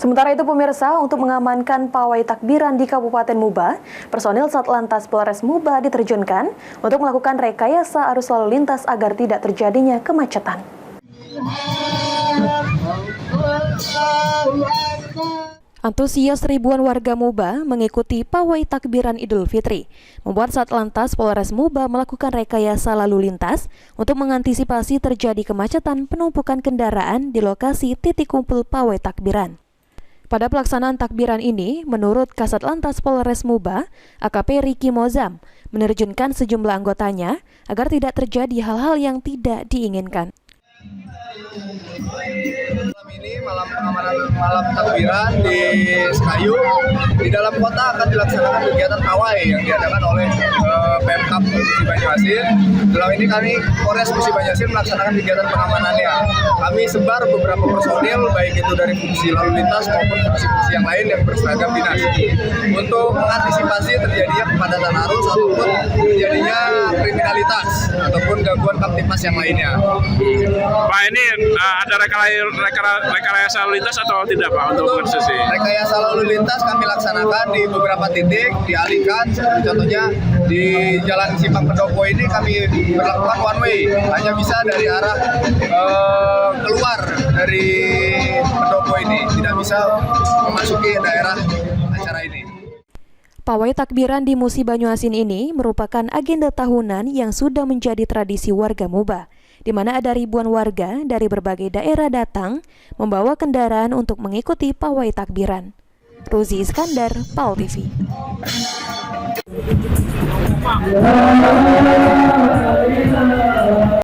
Sementara itu pemirsa, untuk mengamankan pawai takbiran di Kabupaten Muba, personil Satlantas Polres Muba diterjunkan untuk melakukan rekayasa arus lalu lintas agar tidak terjadinya kemacetan. Antusias ribuan warga Muba mengikuti pawai takbiran Idul Fitri, membuat Satlantas Polres Muba melakukan rekayasa lalu lintas untuk mengantisipasi terjadi kemacetan penumpukan kendaraan di lokasi titik kumpul pawai takbiran. Pada pelaksanaan takbiran ini, menurut Kasat Lantas Polres Muba, AKP Riki Mozam, menerjunkan sejumlah anggotanya agar tidak terjadi hal-hal yang tidak diinginkan. Malam pengamanan malam takbiran di Sekayu, di dalam kota akan dilaksanakan kegiatan pawai yang diadakan oleh Pemkab Musi Banyuasin. Dalam ini kami Polres Musi Banyuasin melaksanakan kegiatan pengamanannya. Kami sebar beberapa personil, baik itu dari fungsi lalu lintas maupun fungsi-fungsi yang lain yang berseragam dinas, untuk mengantisipasi terjadinya kepadatan arus ataupun terjadinya kriminalitas ataupun gangguan kamtipmas yang lainnya. Pak, ini ada rekayasa lalu lintas atau tidak, Pak, untuk konstruksi? Rekayasa lalu lintas kami laksanakan di beberapa titik, dialihkan. Contohnya di Jalan Simpang Pendopo ini kami berlakukan one way, hanya bisa dari arah keluar dari Pendopo ini, tidak bisa memasuki daerah acara ini. Pawai takbiran di Musi Banyuasin ini merupakan agenda tahunan yang sudah menjadi tradisi warga Muba, di mana ada ribuan warga dari berbagai daerah datang membawa kendaraan untuk mengikuti pawai takbiran. Ruzi Iskandar, PAL TV.